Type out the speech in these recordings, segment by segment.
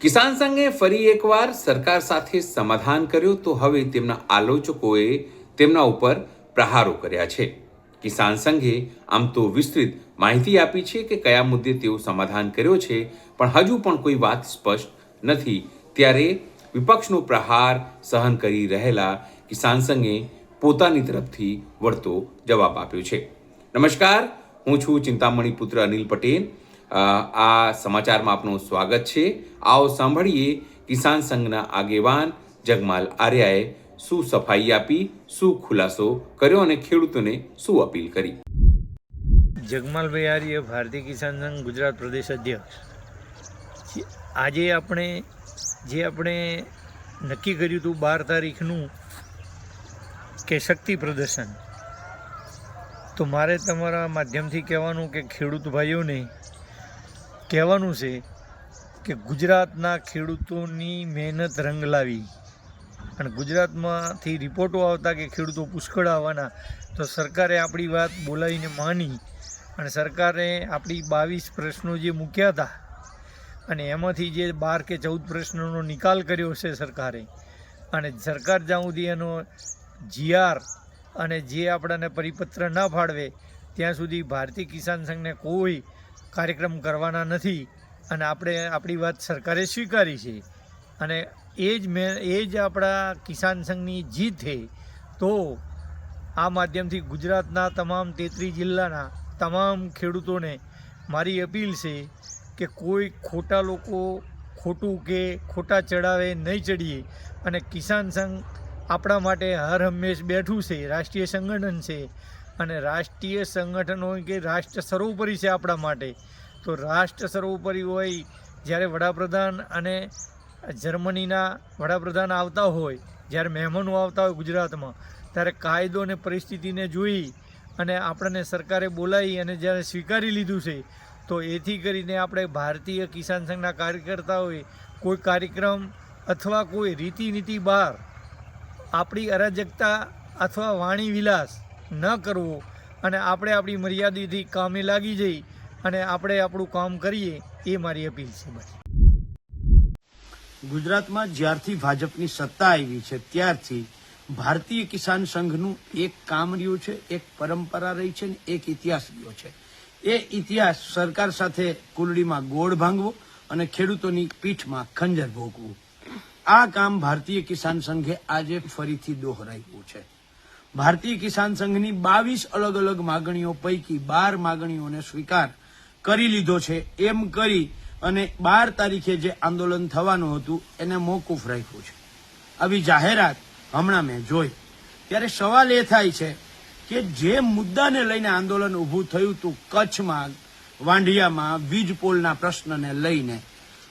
કિસાન સંઘે ફરી એકવાર સરકાર સાથે સમાધાન કર્યું તો હવે તેમના આલોચકોએ તેમના ઉપર પ્રહારો કર્યા છે। કિસાન સંઘે આમ તો વિસ્તૃત માહિતી આપી છે કે કયા મુદ્દે તેઓ સમાધાન કર્યો છે, પણ હજુ પણ કોઈ વાત સ્પષ્ટ નથી। ત્યારે વિપક્ષનો પ્રહાર સહન કરી રહેલા કિસાન સંઘે પોતાની તરફથી વળતો જવાબ આપ્યો છે। નમસ્કાર, હું છું ચિંતામણી પુત્ર અનિલ પટેલ। આ સમાચારમાં આપનું સ્વાગત છે। आओ सांभळीए किसान संघना आगेवान जगमाल आर्याए शू सफाई आपी, शू खुलासो कर्यो अने खेडूतोने शू अपील करी। जगमालभाई आर्य, भारतीय किसान संघ गुजरात प्रदेश अध्यक्ष। આજે આપણે નક્કી કર્યું હતું 12 તારીખનું કે શક્તિ પ્રદર્શન, તો મારે તમારા માધ્યમથી કહેવાનું કે ખેડૂત ભાઈઓને કહેવાનું છે કે ગુજરાતના ખેડૂતોની મહેનત રંગ લાવી અને ગુજરાતમાંથી રિપોર્ટો આવતા કે ખેડૂતો પુષ્કળ આવવાના, તો સરકારે આપણી વાત બોલાવીને માની અને સરકારે આપણી 22 પ્રશ્નો જે મૂક્યા હતા અને એમાંથી જે 12 કે 14 પ્રશ્નોનો નિકાલ કર્યો છે સરકારે, અને સરકાર જ્યાં સુધી એનો જીઆર અને જે આપણાને પરિપત્ર ના ફાળવે ત્યાં સુધી ભારતીય કિસાન સંઘને કોઈ કાર્યક્રમ કરવાના નથી। અને આપણે આપણી વાત સરકારે સ્વીકારી છે અને એ જ આપણા કિસાન સંઘની જીત છે। તો આ માધ્યમથી ગુજરાતના તમામ 33 જિલ્લાના તમામ ખેડૂતોને મારી અપીલ છે કે કોઈ ખોટા લોકો ખોટું કે ખોટા ચડાવે નહીં ચડીએ, અને કિસાન સંઘ આપણા માટે હર હંમેશ બેઠું છે, રાષ્ટ્રીય સંગઠન છે અને રાષ્ટ્રીય સંગઠન હોય કે રાષ્ટ્ર સર્વોપરી છે આપણા માટે। તો રાષ્ટ્ર સર્વોપરી હોય, જ્યારે વડાપ્રધાન અને જર્મનીના વડાપ્રધાન આવતા હોય, જ્યારે મહેમાનો આવતા હોય ગુજરાતમાં, ત્યારે કાયદો અને પરિસ્થિતિને જોઈ અને આપણને સરકારે બોલાવી અને જ્યારે સ્વીકારી લીધું છે, તો એથી કરીને આપણે ભારતીય કિસાન સંઘના કાર્યકર્તાઓએ કોઈ કાર્યક્રમ અથવા કોઈ રીતિનીતિ બહાર આપણી અરાજકતા અથવા વાણી વિલાસ ન કરવો અને આપણે આપણી મર્યાદાથી કામે લાગી જઈ અને આપણે આપણું કામ કરીએ, એ મારી અપીલ છે। ગુજરાતમાં જ્યારથી ભાજપની સત્તા આવી છે ત્યારથી ભારતીય કિસાન સંઘનું એક કામ રહ્યું છે, એક પરંપરા રહી છે ને એક ઇતિહાસ રહ્યો છે। એ ઇતિહાસ સરકાર સાથે કુલડીમાં ગોળ ભાંગવો અને ખેડૂતોની પીઠમાં ખંજર ભોગવું, આ કામ ભારતીય કિસાન સંઘે આજે ફરીથી દોહરાવ્યું છે। ભારતીય કિસાન સંઘની 22 અલગ અલગ માગણીઓ પૈકી 12 માગણીઓને સ્વીકાર કરી લીધો છે। એમ કરી અને 12 તારીખે જે આંદોલન થવાનું હતું એને મોકૂફ રાખ્યું છે। આવી જાહેરાત હમણાં મેં જોઈ ત્યારે સવાલ એ થાય છે કે જે મુદ્દાને લઈને આંદોલન ઊભું થયું હતું કચ્છમાં, વાંઢિયામાં વીજ પોલના પ્રશ્નને લઈને,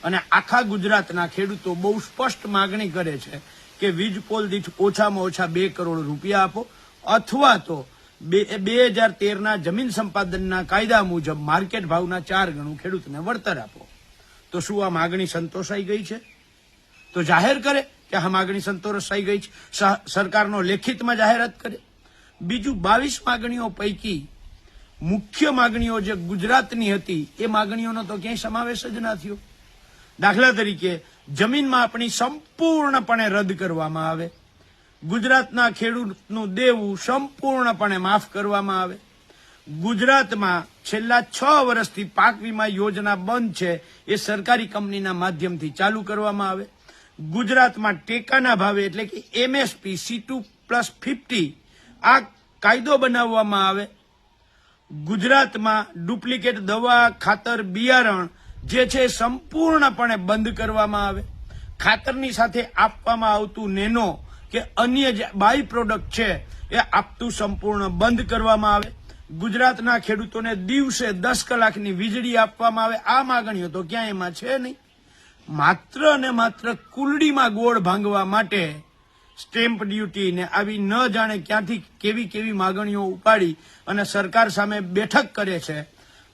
અને આખા ગુજરાતના ખેડૂતો બહુ સ્પષ્ટ માગણી કરે છે કે વીજ પોલ દીઠ ઓછામાં ઓછા 2 કરોડ રૂપિયા આપો, અથવા તો 2013ના જમીન સંપાદનના કાયદા મુજબ માર્કેટ ભાવના 4 ગણું ખેડૂતને વળતર આપો। તો શું આ માગણી સંતોષાઈ ગઈ છે? તો જાહેર કરે કે આ માગણી સંતોષાઈ ગઈ છે, સરકારનો લેખિતમાં જાહેરાત કરે। બીજું 22 માગણીઓ પૈકી મુખ્ય માગણીઓ જે ગુજરાતની હતી એ માગણીઓનો તો ક્યાંય સમાવેશ જ ના થયો। દાખલા તરીકે જમીનમાં આપણી સંપૂર્ણપણે રદ કરવામાં આવે, ગુજરાતના ખેડૂતનું દેવું સંપૂર્ણપણે માફ કરવામાં આવે, ગુજરાતમાં છેલ્લા 6 વર્ષથી પાક વીમા યોજના બંધ છે એ સરકારી કંપનીના માધ્યમથી ચાલુ કરવામાં આવે, ગુજરાતમાં ટેકાના ભાવે એટલે કે એમએસપી C2+50 આ કાયદો બનાવવામાં આવે, ગુજરાતમાં ડુપ્લિકેટ દવા, ખાતર, બિયારણ જે છે સંપૂર્ણપણે બંધ કરવામાં આવે, ખાતરની સાથે આપવામાં આવતું નેનો કે અન્ય જે બાય પ્રોડક્ટ છે એ આપતું સંપૂર્ણ બંધ કરવામાં આવે, ગુજરાતના ખેડૂતોને દિવસે 10 કલાકની વીજળી આપવામાં આવે। આ માગણીઓ તો ક્યાંય એમાં છે નહીં। માત્ર અને માત્ર કુલડીમાં ગોળ ભાંગવા માટે સ્ટેમ્પ ડ્યુટી ને આવી ન જાણે ક્યાંથી કેવી માગણીઓ ઉપાડી અને સરકાર સામે બેઠક કરે છે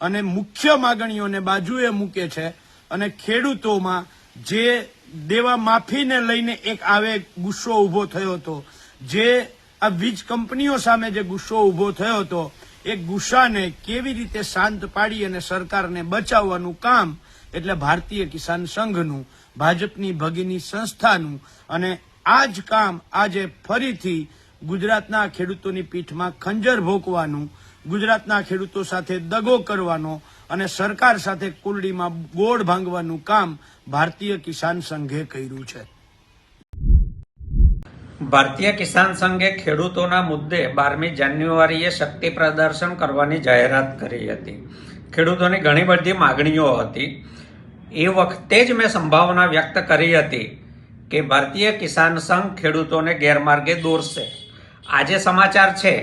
અને મુખ્ય માગણીઓને બાજુએ મૂકે છે, અને ખેડૂતોમાં જે દેવા માફીને લઈને એક આવે ગુસ્સો ઉભો થયો હતો, જે આ વીજ કંપનીઓ સામે જે ગુસ્સો ઉભો થયો હતો, એ ગુસ્સાને કેવી રીતે શાંત પાડી અને સરકારને બચાવવાનું કામ એટલે ભારતીય કિસાન સંઘનું ભાજપની ભગીની સંસ્થાનું અને આ જ કામ આજે ફરીથી ગુજરાતના ખેડૂતોની પીઠમાં ખંજર ભોંકવાનું, ગુજરાતના ખેડૂતો સાથે દગો કરવાનો અને સરકાર સાથે કુલડીમાં ગોળ ભાંગવાનું કામ ભારતીય કિસાન સંઘે કર્યું છે. ભારતીય કિસાન સંઘે ખેડૂતોના મુદ્દે 12મી જાન્યુઆરીએ શક્તિ પ્રદર્શન કરવાની જાહેરાત કરી હતી. ખેડૂતોની ઘણી બધી માગણીઓ હતી. એ વખતે જ મેં સંભાવના વ્યક્ત કરી હતી કે ભારતીય કિસાન સંઘ ખેડૂતોને ગેરમાર્ગે દોરશે. આજે સમાચાર છે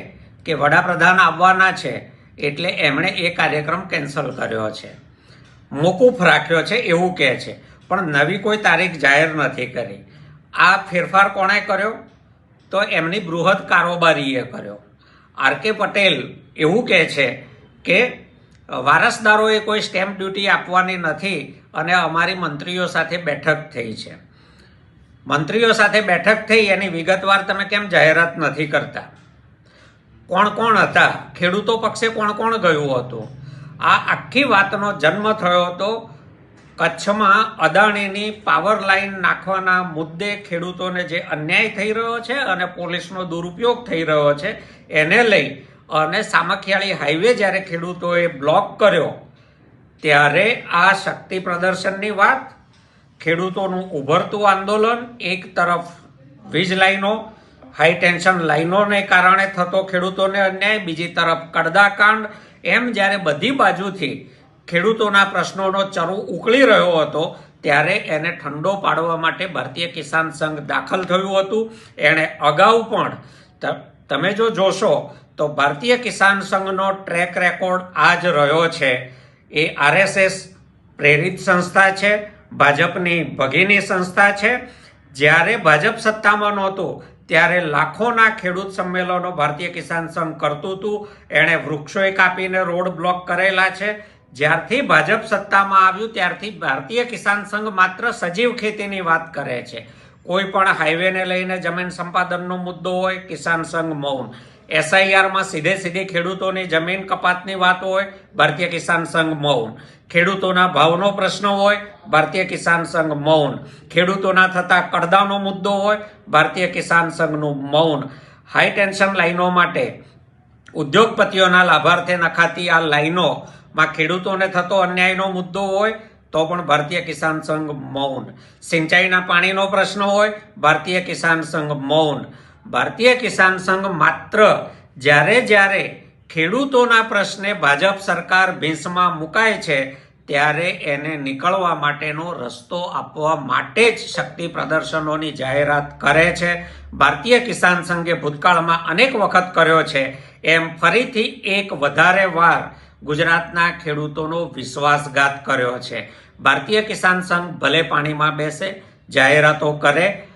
કે વડાપ્રધાન આવવાના છે એટલે એમણે એ કાર્યક્રમ કેન્સલ કર્યો છે, મોકૂફ રાખ્યો છે એવું કહે છે, પણ નવી કોઈ તારીખ જાહેર નથી કરી. આ ફેરફાર કોણે કર્યો? તો એમની બૃહદ કારોબારીએ કર્યો. આર.કે. પટેલ એવું કહે છે કે વારસદારોએ કોઈ સ્ટેમ્પ ડ્યુટી આપવાની નથી અને અમારી મંત્રીઓ સાથે બેઠક થઈ છે. મંત્રીઓ સાથે બેઠક થઈ એની વિગતવાર તમે કેમ જાહેરાત નથી કરતા? કોણ કોણ હતા? ખેડૂતો પક્ષે કોણ કોણ ગયું હતું? આ આખી વાતનો જન્મ થયો હતો કચ્છમાં અદાણીની પાવર લાઈન નાખવાના મુદ્દે ખેડૂતોને જે અન્યાય થઈ રહ્યો છે અને પોલીસનો દુરુપયોગ થઈ રહ્યો છે એને લઈ અને સામખિયાળી હાઈવે જ્યારે ખેડૂતોએ બ્લોક કર્યો ત્યારે આ શક્તિ પ્રદર્શનની વાત, ખેડૂતોનું ઉભરતું આંદોલન, એક તરફ વીજ લાઈનો, હાઈ ટેન્શન લાઈનોને કારણે થતો ખેડૂતોને અન્યાય, બીજી તરફ કડદાકાંડ, એમ જ્યારે બધી બાજુથી ખેડૂતોના પ્રશ્નોનો ચરુ ઉકળી રહ્યો હતો ત્યારે એને ઠંડો પાડવા માટે ભારતીય કિસાન સંઘ દાખલ થયું હતું. એણે અગાઉ પણ તમે જો જોશો તો ભારતીય કિસાન સંઘનો ટ્રેક રેકોર્ડ આ જ રહ્યો છે. એ આરએસએસ પ્રેરિત સંસ્થા છે, ભાજપની ભગીની સંસ્થા છે. જ્યારે ભાજપ સત્તામાં નહોતું ત્યારે લાખોના ખેડૂત સંમેલનો ભારતીય કિસાન સંઘ કરતું હતું. એણે વૃક્ષોએ કાપીને રોડ બ્લોક કરેલા છે. જ્યારથી ભાજપ સત્તામાં આવ્યું ત્યારથી ભારતીય કિસાન સંઘ માત્ર સજીવ ખેતીની વાત કરે છે. કોઈ પણ હાઈવેને લઈને જમીન સંપાદનનો મુદ્દો હોય, કિસાન સંઘ મૌન. એસઆઈઆરમાં સીધી ખેડૂતોની જમીન કપાતની વાત હોય, ભારતીય કિસાન સંઘ મૌન. ખેડૂતોના ભાવનો પ્રશ્ન હોય, ભારતીય કિસાન સંઘ મૌન. ખેડૂતોના થતા કડદાનો મુદ્દો હોય, ભારતીય કિસાન સંઘનું મૌન. હાઈ ટેન્શન લાઈનો માટે ઉદ્યોગપતિઓના લાભાર્થે નખાતી આ લાઈનોમાં ખેડૂતોને થતો અન્યાયનો મુદ્દો હોય તો પણ ભારતીય કિસાન સંઘ મૌન. સિંચાઈના પાણીનો પ્રશ્ન હોય, ભારતીય કિસાન સંઘ મૌન. ભારતીય કિસાન સંઘ માત્ર જ્યારે ખેડૂતોના પ્રશ્ને ભાજપ સરકાર ભીંસમાં મુકાય છે ત્યારે એને નીકળવા માટેનો રસ્તો આપવા માટે જ શક્તિ પ્રદર્શનોની જાહેરાત કરે છે. ભારતીય કિસાન સંઘે ભૂતકાળમાં અનેક વખત કર્યો છે એમ ફરીથી એક વધારે વાર ગુજરાતના ખેડૂતોનો વિશ્વાસઘાત કર્યો છે. ભારતીય કિસાન સંઘ ભલે પાણીમાં બેસે, જાહેરાતો કરે,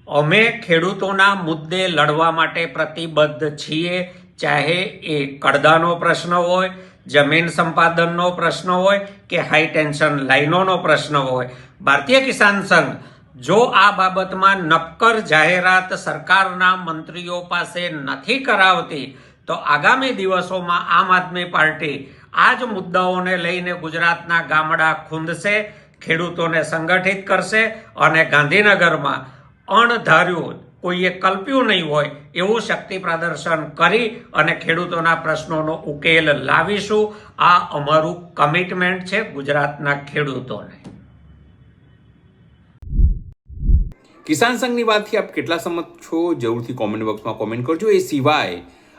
અમે ખેડૂતોના મુદ્દે લડવા માટે પ્રતિબદ્ધ છીએ. ચાહે એ કડદાનો પ્રશ્ન હોય, જમીન સંપાદનનો પ્રશ્ન હોય કે હાઈ ટેન્શન લાઈનોનો પ્રશ્ન હોય. ભારતીય કિસાન સંઘ જો આ બાબતમાં નક્કર જાહેરાત સરકારના મંત્રીઓ પાસે નથી કરાવતી તો આગામી દિવસોમાં આમ આદમી પાર્ટી આ જ મુદ્દાઓને લઈને ગુજરાતના ગામડા ખૂંદશે, ખેડૂતોને સંગઠિત કરશે અને ગાંધીનગરમાં અણધાર્યું, કોઈએ કલ્પ્યું નહીં હોય એવું શક્તિ પ્રદર્શન કરી અને ખેડૂતોના પ્રશ્નોનો ઉકેલ લાવીશું. આ અમારું કમિટમેન્ટ છે ગુજરાતના ખેડૂતોને. કિસાન સંઘની વાતથી આપ કેટલા સહમત છો જરૂરથી કોમેન્ટ બોક્સમાં કોમેન્ટ કરજો. એ સિવાય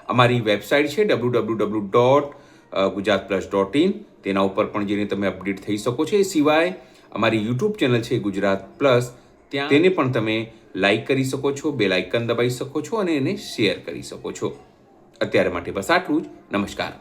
અમારી વેબસાઇટ છે www.gujaratplus.in, તેના ઉપર પણ જઈને તમે અપડેટ થઈ શકો છો. એ સિવાય અમારી યુટ્યુબ ચેનલ છે ગુજરાત પ્લસ, ત્યાં તેને પણ તમે લાઈક કરી શકો છો, બેલ આઇકન દબાવી શકો છો અને એને શેર કરી શકો છો. અત્યારે માટે બસ આટલું જ. નમસ્કાર.